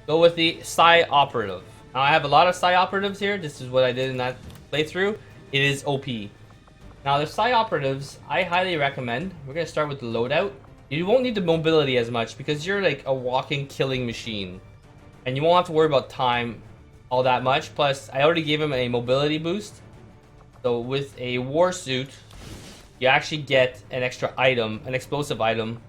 go with the Psi Operative. Now I have a lot of Psi Operatives here. This is what I did in that playthrough. It is OP. Now the Psi Operatives, I highly recommend. We're going to start with the Loadout. You won't need the mobility as much because you're like a walking killing machine. And you won't have to worry about time all that much. Plus, I already gave him a mobility boost. So with a war suit, you actually get an extra item, an explosive item.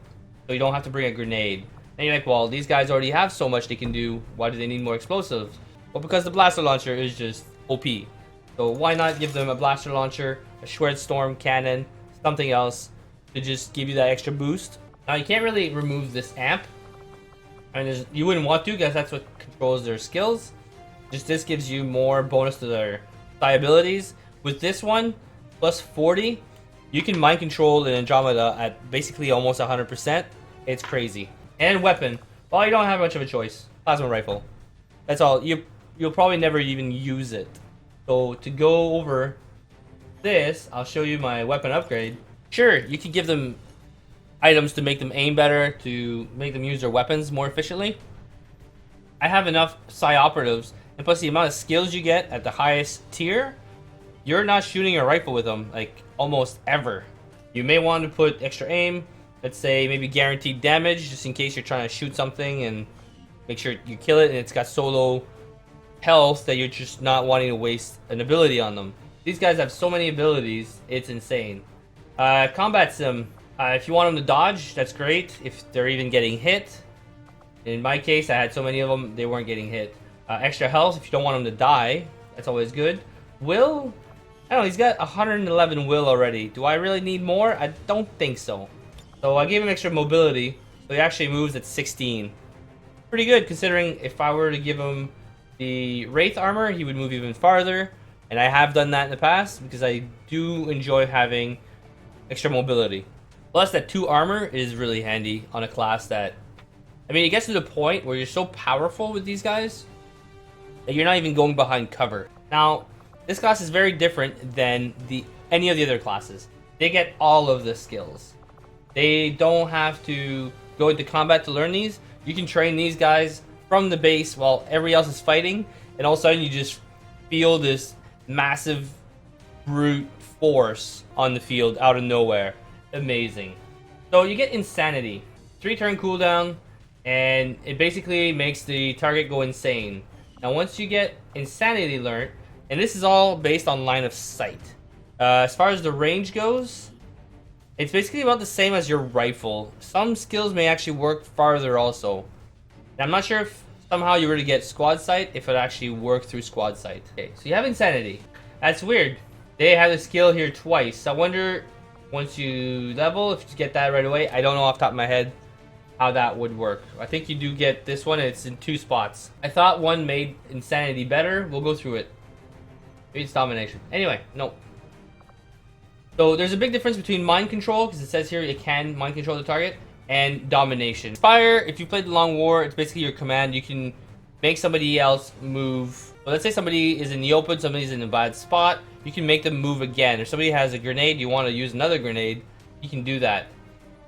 So you don't have to bring a grenade. And you're like, well, these guys already have so much they can do. Why do they need more explosives? Well, because the blaster launcher is just OP. So why not give them a blaster launcher, a shred storm cannon, something else to just give you that extra boost. Now you can't really remove this amp. I mean, you wouldn't want to because that's what controls their skills. Just this gives you more bonus to their Psi abilities. With this one, plus 40, you can mind control an Andromeda at basically almost 100%. It's crazy. And weapon. Well, you don't have much of a choice. Plasma rifle. That's all. You'll probably never even use it. So to go over this, I'll show you my weapon upgrade. Sure, you can give them items to make them aim better, to make them use their weapons more efficiently. I have enough Psi Operatives, and plus the amount of skills you get at the highest tier, you're not shooting a rifle with them, like, almost ever. You may want to put extra aim, let's say maybe guaranteed damage, just in case you're trying to shoot something and make sure you kill it and it's got so low health that you're just not wanting to waste an ability on them. These guys have so many abilities, it's insane. Combat sim. If you want them to dodge, that's great. If they're even getting hit. In my case, I had so many of them, they weren't getting hit. Extra health, if you don't want them to die, that's always good. Will, I don't know, he's got 111 will already. Do I really need more? I don't think so. So I gave him extra mobility, so he actually moves at 16. Pretty good, considering if I were to give him the Wraith armor, he would move even farther. And I have done that in the past, because I do enjoy having extra mobility. Plus, that 2 armor is really handy on a class that... I mean, it gets to the point where you're so powerful with these guys that you're not even going behind cover. Now, this class is very different than any of the other classes. They get all of the skills. They don't have to go into combat to learn these. You can train these guys from the base while everybody else is fighting, and all of a sudden you just feel this massive brute force on the field out of nowhere. Amazing. So you get Insanity, 3-turn cooldown, and it basically makes the target go insane. Now once you get Insanity learned, and this is all based on line of sight. As far as the range goes, it's basically about the same as your rifle. Some skills may actually work farther also. And I'm not sure if somehow you were to get squad sight, if it actually worked through squad sight. Okay, so you have Insanity. That's weird. They have the skill here twice. I wonder, once you level, if you get that right away. I don't know off the top of my head how that would work. I think you do get this one, and it's in 2 spots. I thought one made Insanity better. We'll go through it. Maybe it's Domination. Anyway, no. So there's a big difference between Mind Control, because it says here it can Mind Control the target, and Domination. Fire, if you played the Long War, it's basically your command. You can make somebody else move. Well, let's say somebody is in the open, somebody's in a bad spot. You can make them move again. If somebody has a grenade, you want to use another grenade, you can do that.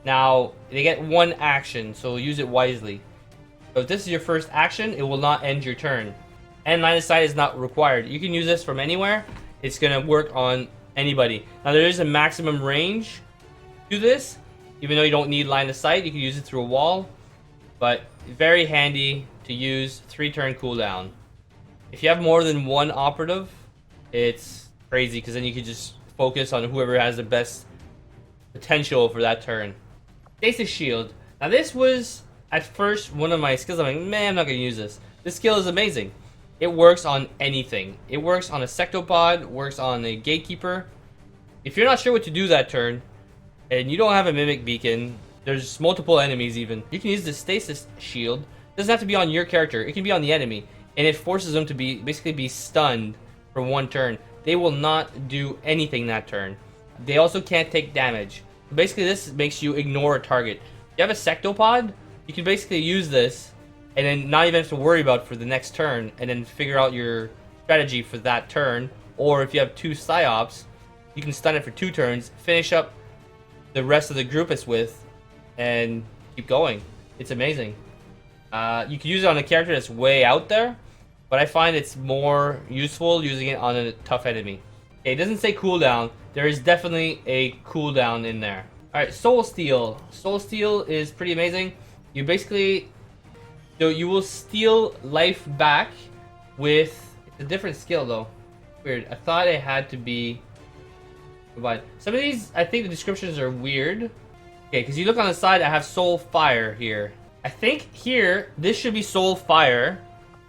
Now, they get 1 action, so use it wisely. So if this is your first action, it will not end your turn. And line of sight is not required. You can use this from anywhere. It's going to work on anybody. Now, there is a maximum range to this. Even though you don't need line of sight, you can use it through a wall. But very handy to use, 3-turn cooldown. If you have more than 1 operative, it's crazy, because then you can just focus on whoever has the best potential for that turn. Stasis Shield. Now this was, at first, one of my skills. I'm like, man, I'm not going to use this. This skill is amazing. It works on anything. It works on a sectopod, works on a gatekeeper. If you're not sure what to do that turn, and you don't have a mimic beacon, there's multiple enemies even, you can use the Stasis Shield. It doesn't have to be on your character, it can be on the enemy, and it forces them to basically be stunned for 1 turn. They will not do anything that turn. They also can't take damage. Basically, this makes you ignore a target. If you have a sectopod, you can basically use this and then not even have to worry about for the next turn, and then figure out your strategy for that turn. Or if you have 2 psyops, you can stun it for 2 turns, finish up the rest of the group it's with, and keep going. It's amazing. You can use it on a character that's way out there, but I find it's more useful using it on a tough enemy. Okay, it doesn't say cooldown. There is definitely a cooldown in there. Alright, Soul Steal. Soul Steal is pretty amazing. You basically... So you will steal life back with... It's a different skill though. Weird. I thought it had to be... But some of these, I think the descriptions are weird. Okay, because you look on the side, I have Soul Fire here. I think here, this should be Soul Fire.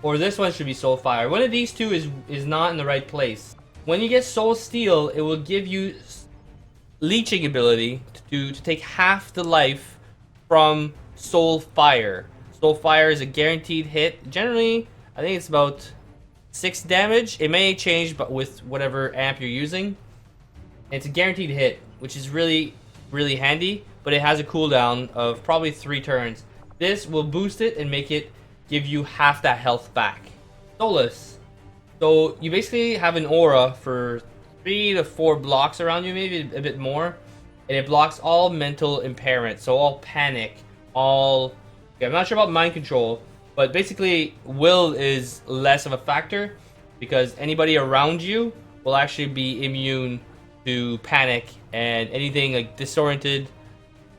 Or this one should be Soul Fire. One of these two is not in the right place. When you get Soul Steal, it will give you leeching ability to take half the life from Soul Fire. Soul Fire is a guaranteed hit. Generally, I think it's about 6 damage. It may change, but with whatever amp you're using. It's a guaranteed hit, which is really, really handy. But it has a cooldown of probably 3 turns. This will boost it and make it give you half that health back. Solace. So you basically have an aura for 3 to 4 blocks around you, maybe a bit more. And it blocks all mental impairment. So all panic, all... Okay, I'm not sure about mind control. But basically, will is less of a factor. Because anybody around you will actually be immune to panic and anything like disoriented,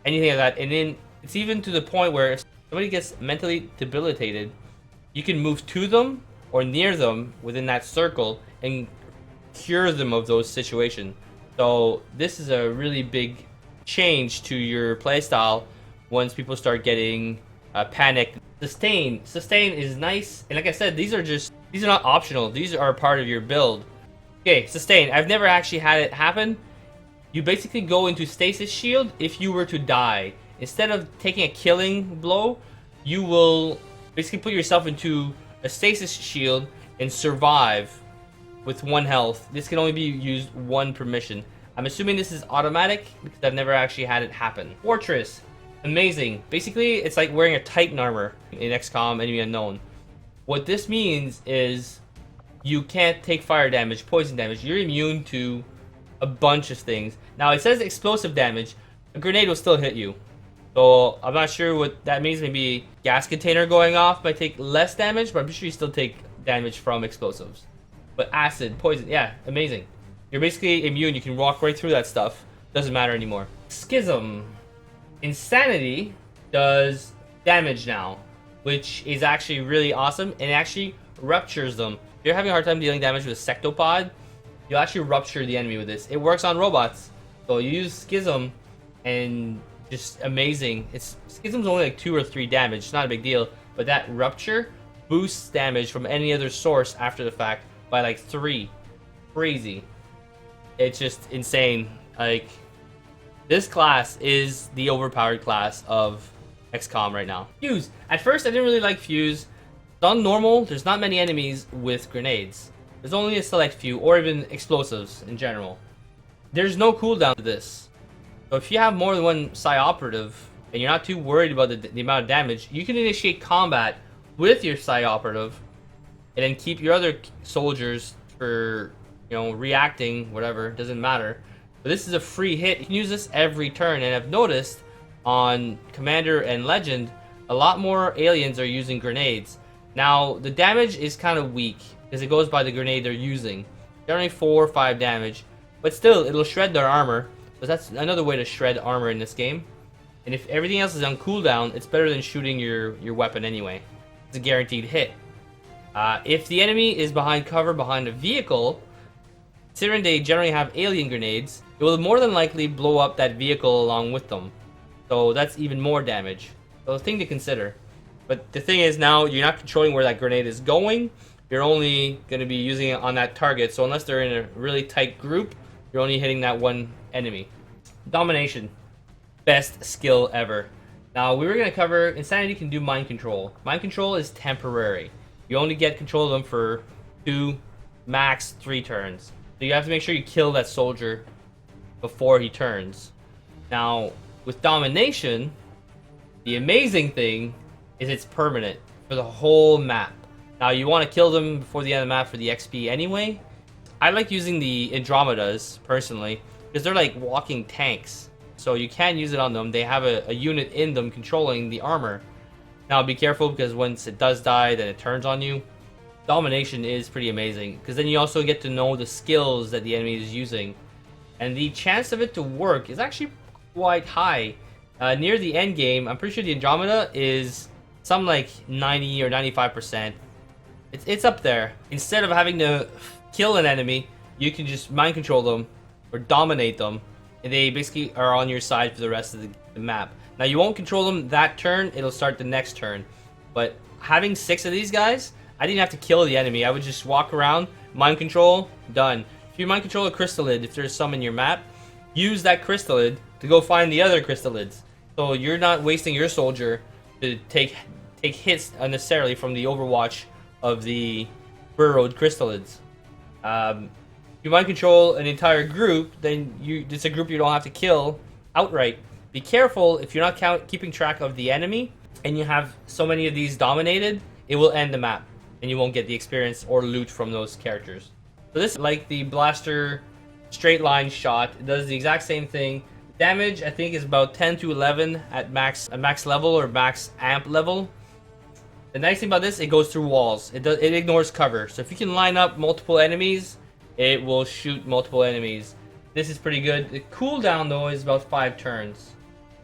anything like that. And then it's even to the point where if somebody gets mentally debilitated, you can move to them or near them within that circle and cure them of those situations. So this is a really big change to your playstyle once people start getting panicked. Sustain is nice, and like I said, these are not optional. These are part of your build. Okay, sustain. I've never actually had it happen. You basically go into Stasis Shield if you were to die. Instead of taking a killing blow, you will basically put yourself into a Stasis Shield and survive with 1 health. This can only be used 1 per mission. I'm assuming this is automatic because I've never actually had it happen. Forretress. Amazing. Basically, it's like wearing a Titan armor in Xcom Enemy Unknown. What this means is you can't take fire damage, poison damage. You're immune to a bunch of things. Now, it says explosive damage. A grenade will still hit you. So, I'm not sure what that means. Maybe a gas container going off might take less damage, but I'm sure you still take damage from explosives. But acid, poison, yeah, amazing. You're basically immune. You can walk right through that stuff. Doesn't matter anymore. Schism. Insanity does damage now, which is actually really awesome, and it actually ruptures them. If you're having a hard time dealing damage with a sectopod, you'll actually rupture the enemy with this. It works on robots. So you use Schism, and just amazing. Schism's only like 2 or 3 damage. It's not a big deal. But that rupture boosts damage from any other source after the fact by like 3. Crazy. It's just insane. Like, this class is the overpowered class of Xcom right now. Fuse. At first, I didn't really like Fuse. On normal, there's not many enemies with grenades. There's only a select few, or even explosives in general. There's no cooldown to this. So if you have more than 1 Psi Operative, and you're not too worried about the amount of damage, you can initiate combat with your Psi Operative, and then keep your other soldiers for, you know, reacting, whatever, doesn't matter. But this is a free hit. You can use this every turn, and I've noticed on Commander and Legend, a lot more aliens are using grenades. Now, the damage is kind of weak, because it goes by the grenade they're using. Generally 4 or 5 damage, but still, it'll shred their armor. So that's another way to shred armor in this game. And if everything else is on cooldown, it's better than shooting your weapon anyway. It's a guaranteed hit. If the enemy is behind cover behind a vehicle, considering they generally have alien grenades, it will more than likely blow up that vehicle along with them. So that's even more damage. So a thing to consider. But the thing is, now you're not controlling where that grenade is going. You're only going to be using it on that target. So unless they're in a really tight group, you're only hitting that one enemy. Domination. Best skill ever. Now, we were going to cover Insanity can do mind control. Mind control is temporary. You only get control of them for 2, max 3 turns. So you have to make sure you kill that soldier before he turns. Now, with Domination, the amazing thing is it's permanent for the whole map. Now, you want to kill them before the end of the map for the XP anyway. I like using the Andromedas, personally, because they're like walking tanks. So you can use it on them. They have a unit in them controlling the armor. Now be careful because once it does die, then it turns on you. Domination is pretty amazing because then you also get to know the skills that the enemy is using. And the chance of it to work is actually quite high. Near the end game, I'm pretty sure the Andromeda is some like 90 or 95%. It's up there. Instead of having to kill an enemy, you can just mind control them or dominate them, and they basically are on your side for the rest of the map. Now you won't control them that turn, it'll start the next turn. But having 6 of these guys, I didn't have to kill the enemy. I would just walk around, mind control, done. If you mind control a crystallid, if there's some in your map, use that crystallid to go find the other crystallids. So you're not wasting your soldier to take hits unnecessarily from the overwatch of the burrowed crystallids. If you mind control an entire group, then it's a group you don't have to kill outright. Be careful if you're not keeping track of the enemy and you have so many of these dominated, it will end the map and you won't get the experience or loot from those characters. So this is like the blaster straight line shot. It does the exact same thing. Damage, I think, is about 10 to 11 at max level or max amp level. The nice thing about this, it goes through walls. It ignores cover. So if you can line up multiple enemies, it will shoot multiple enemies. This is pretty good. The cooldown though is about 5 turns.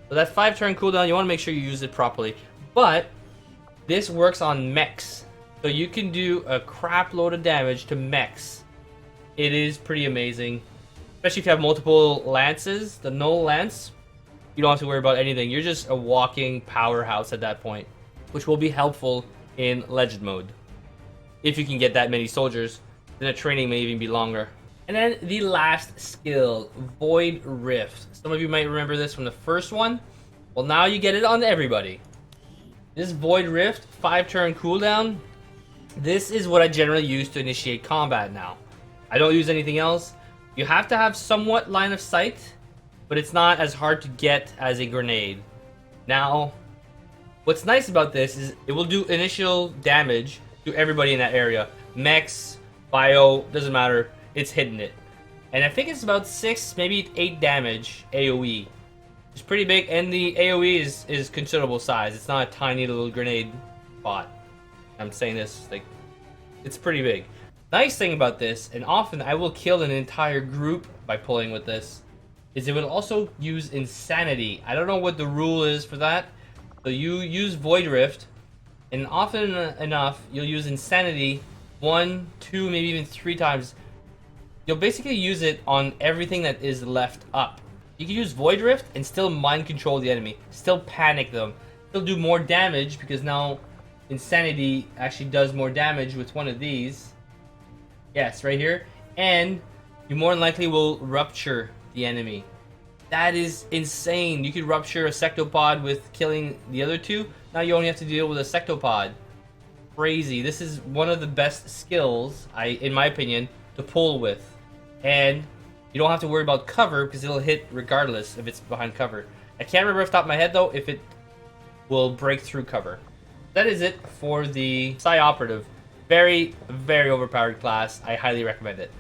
So that 5-turn cooldown, you want to make sure you use it properly. But this works on mechs. So you can do a crap load of damage to mechs. It is pretty amazing. Especially if you have multiple lances. The null lance, you don't have to worry about anything. You're just a walking powerhouse at that point, which will be helpful in legend mode. If you can get that many soldiers, then the training may even be longer. And then the last skill, Void Rift. Some of you might remember this from the first one. Well, now you get it on everybody. This Void Rift, 5-turn cooldown. This is what I generally use to initiate combat now. I don't use anything else. You have to have somewhat line of sight, but it's not as hard to get as a grenade. Now, what's nice about this is it will do initial damage to everybody in that area. Mechs, bio, doesn't matter. It's hitting it. And I think it's about 6, maybe 8 damage AoE. It's pretty big, and the AoE is considerable size. It's not a tiny little grenade bot. I'm saying this, like, it's pretty big. Nice thing about this, and often I will kill an entire group by pulling with this, is it will also use Insanity. I don't know what the rule is for that. So you use Void Rift, and often enough, you'll use Insanity 1, 2, maybe even 3 times. You'll basically use it on everything that is left up. You can use Void Rift and still mind control the enemy, still panic them, still do more damage because now Insanity actually does more damage with one of these. Yes, right here. And you more than likely will rupture the enemy. That is insane. You could rupture a sectopod with killing the other 2. Now you only have to deal with a sectopod. Crazy. This is one of the best skills, in my opinion, to pull with. And you don't have to worry about cover because it'll hit regardless if it's behind cover. I can't remember off the top of my head though if it will break through cover. That is it for the Psi Operative. Very, very overpowered class. I highly recommend it.